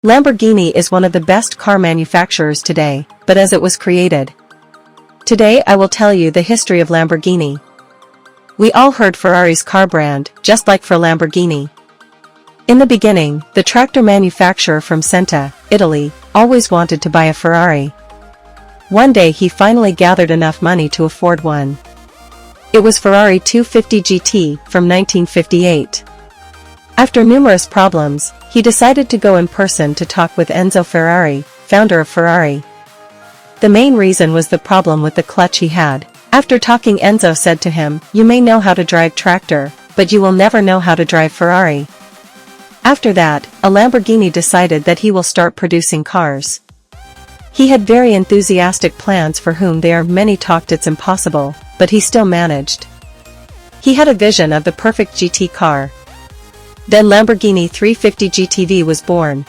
Lamborghini is one of the best car manufacturers today, but as it was created. Today I will tell you the history of Lamborghini. We all heard Ferrari's car brand, just like for Lamborghini. In the beginning, the tractor manufacturer from Centa, Italy, always wanted to buy a Ferrari. One day he finally gathered enough money to afford one. It was Ferrari 250 GT from 1958. After numerous problems, he decided to go in person to talk with Enzo Ferrari, founder of Ferrari. The main reason was the problem with the clutch he had. After talking, Enzo said to him, "You may know how to drive tractor, but you will never know how to drive Ferrari." After that, a Lamborghini decided that he will start producing cars. He had very enthusiastic plans for whom there are many talked it's impossible, but he still managed. He had a vision of the perfect GT car. Then Lamborghini 350 GTV was born.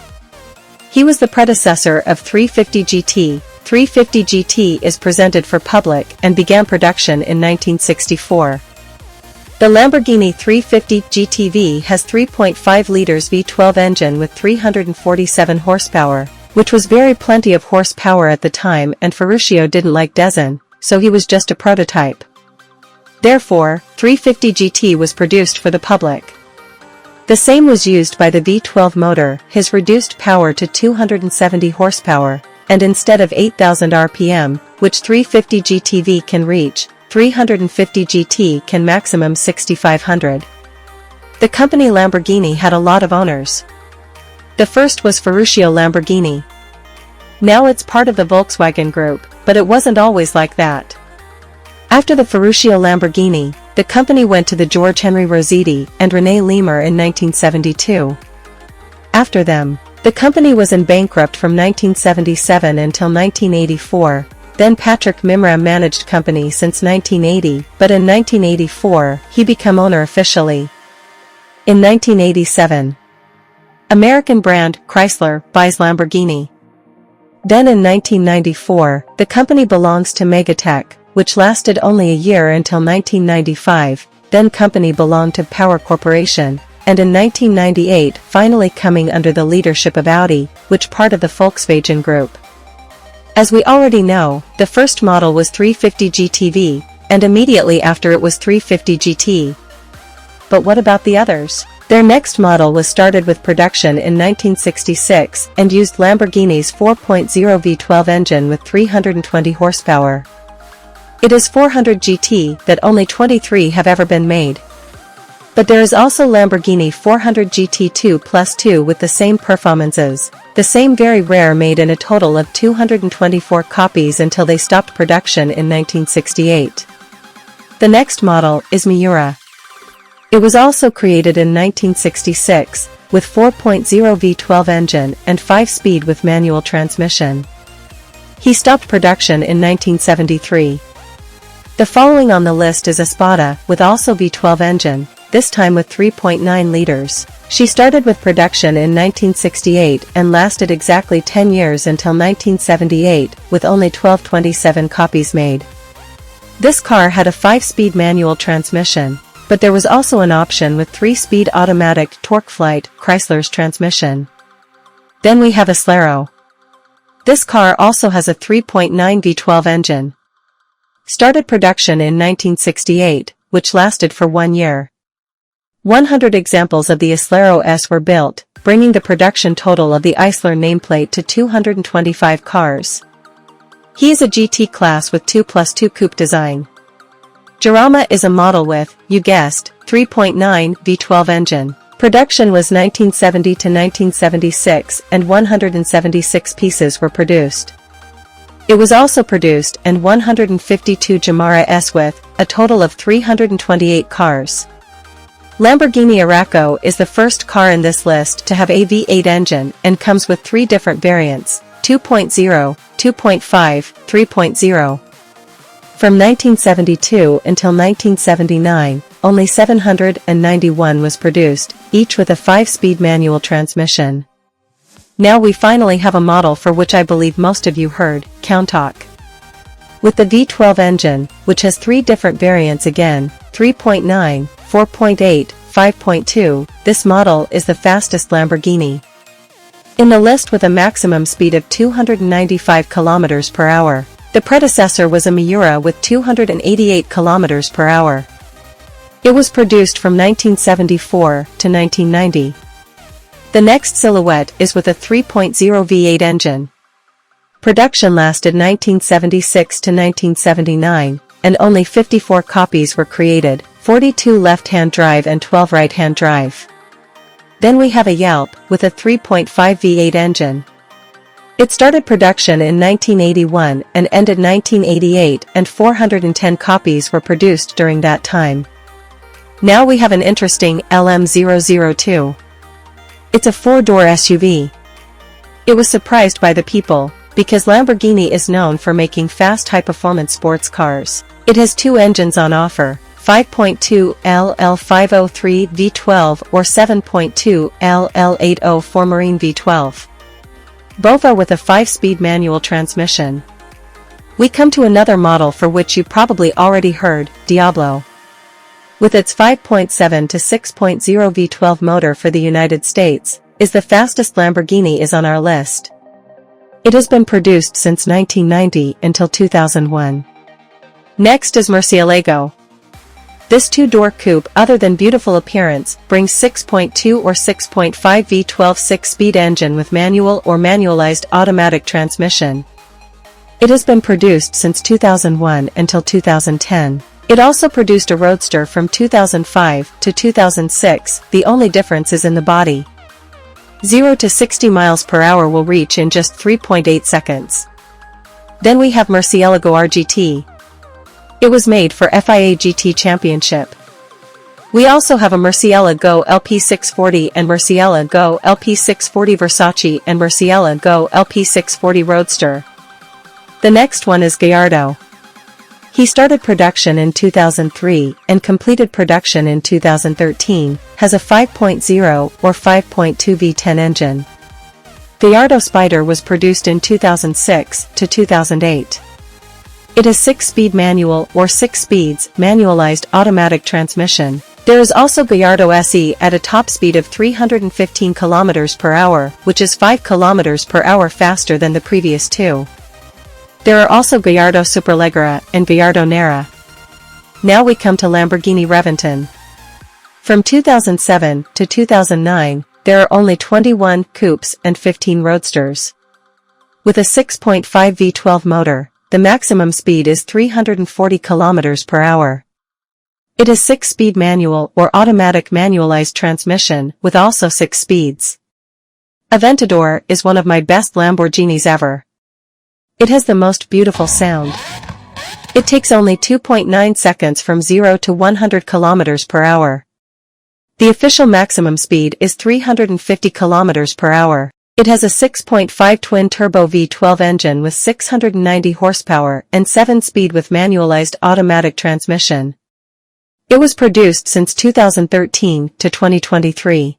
He was the predecessor of 350 GT. 350 GT is presented for public and began production in 1964. The Lamborghini 350 GTV has 3.5 liters V12 engine with 347 horsepower, which was very plenty of horsepower at the time, and Ferruccio didn't like Design, so he was just a prototype. Therefore, 350 GT was produced for the public. The same was used by the V12 motor, his reduced power to 270 horsepower, and instead of 8,000 RPM, which 350 GTV can reach, 350 GT can maximum 6,500. The company Lamborghini had a lot of owners. The first was Ferruccio Lamborghini. Now it's part of the Volkswagen Group, but it wasn't always like that. After the Ferruccio Lamborghini, the company went to the George Henry Rossetti and René Lemur in 1972. After them, the company was in bankrupt from 1977 until 1984, then Patrick Mimram managed company since 1980, but in 1984, he became owner officially. In 1987, American brand Chrysler buys Lamborghini. Then in 1994, the company belongs to Megatech, which lasted only a year until 1995, then company belonged to Power Corporation, and in 1998 finally coming under the leadership of Audi, which part of the Volkswagen Group. As we already know, the first model was 350 GTV, and immediately after it was 350 GT. But what about the others? Their next model was started with production in 1966 and used Lamborghini's 4.0 V12 engine with 320 horsepower. It is 400 GT that only 23 have ever been made. But there is also Lamborghini 400 GT2 plus 2 with the same performances, the same very rare, made in a total of 224 copies until they stopped production in 1968. The next model is Miura. It was also created in 1966, with 4.0 V12 engine and 5-speed with manual transmission. He stopped production in 1973. The following on the list is Espada, with also V12 engine, this time with 3.9 liters. She started with production in 1968 and lasted exactly 10 years until 1978, with only 1227 copies made. This car had a 5-speed manual transmission, but there was also an option with 3-speed automatic TorqueFlite, Chrysler's transmission. Then we have Acelero. This car also has a 3.9 V12 engine. Started production in 1968, which lasted for 1 year. 100 examples of the Acelero S were built, bringing the production total of the Acelero nameplate to 225 cars. He is a GT class with 2+2 coupe design. Jarama is a model with, you guessed, 3.9 V12 engine. Production was 1970 to 1976 and 176 pieces were produced. It was also produced and 152 Jamara S with, a total of 328 cars. Lamborghini Araco is the first car in this list to have a V8 engine and comes with 3 different variants, 2.0, 2.5, 3.0. From 1972 until 1979, only 791 was produced, each with a 5-speed manual transmission. Now we finally have a model for which I believe most of you heard, Countach. With the V12 engine, which has 3 different variants again, 3.9, 4.8, 5.2, this model is the fastest Lamborghini. In the list with a maximum speed of 295 km per hour, the predecessor was a Miura with 288 km per hour. It was produced from 1974 to 1990. The next silhouette is with a 3.0 V8 engine. Production lasted 1976 to 1979, and only 54 copies were created, 42 left-hand drive and 12 right-hand drive. Then we have a Yelp with a 3.5 V8 engine. It started production in 1981 and ended 1988, and 410 copies were produced during that time. Now we have an interesting LM002. It's a 4-door SUV. It was surprised by the people, because Lamborghini is known for making fast high-performance sports cars. It has two engines on offer, 5.2 LL503 V12 or 7.2 LL804 Marine V12. Both are with a 5-speed manual transmission. We come to another model for which you probably already heard, Diablo. With its 5.7 to 6.0 V12 motor for the United States, is the fastest Lamborghini is on our list. It has been produced since 1990 until 2001. Next is Murcielago. This 2-door coupe, other than beautiful appearance, brings 6.2 or 6.5 V12 6-speed engine with manual or manualized automatic transmission. It has been produced since 2001 until 2010. It also produced a Roadster from 2005 to 2006, the only difference is in the body. 0 to 60 miles per hour will reach in just 3.8 seconds. Then we have Murcielago RGT. It was made for FIA GT Championship. We also have a Murcielago LP640 and Murcielago LP640 Versace and Murcielago LP640 Roadster. The next one is Gallardo. He started production in 2003 and completed production in 2013, has a 5.0 or 5.2 V10 engine. Gallardo Spider was produced in 2006 to 2008. It has 6-speed manual or 6 speeds manualized automatic transmission. There is also Gallardo SE at a top speed of 315 km per hour, which is 5 km per hour faster than the previous two. There are also Gallardo Superleggera and Gallardo Nera. Now we come to Lamborghini Reventon. From 2007 to 2009, there are only 21 coupes and 15 roadsters. With a 6.5 V12 motor, the maximum speed is 340 km per hour. It is 6-speed manual or automatic manualized transmission with also 6 speeds. Aventador is one of my best Lamborghinis ever. It has the most beautiful sound. It takes only 2.9 seconds from 0 to 100 km per hour. The official maximum speed is 350 km per hour. It has a 6.5 twin-turbo V12 engine with 690 horsepower and 7-speed with manualized automatic transmission. It was produced since 2013 to 2023.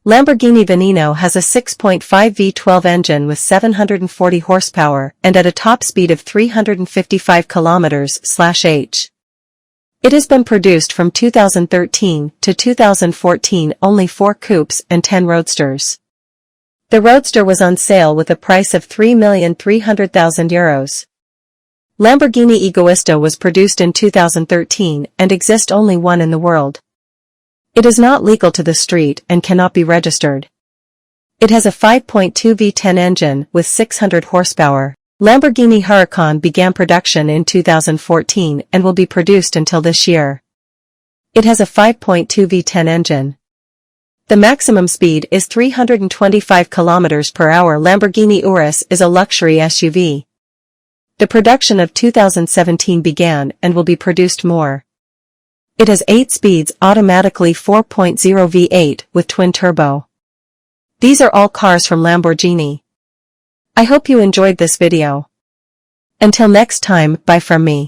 Lamborghini Veneno has a 6.5 V12 engine with 740 horsepower and at a top speed of 355 km/h. It has been produced from 2013 to 2014, only 4 coupes and 10 roadsters. The Roadster was on sale with a price of €3,300,000. Lamborghini Egoista was produced in 2013 and exists only one in the world. It is not legal to the street and cannot be registered. It has a 5.2 V10 engine with 600 horsepower. Lamborghini Huracan began production in 2014 and will be produced until this year. It has a 5.2 V10 engine. The maximum speed is 325 km per hour. Lamborghini Urus is a luxury SUV. The production of 2017 began and will be produced more. It has 8 speeds automatically 4.0 V8 with twin turbo. These are all cars from Lamborghini. I hope you enjoyed this video. Until next time, bye from me.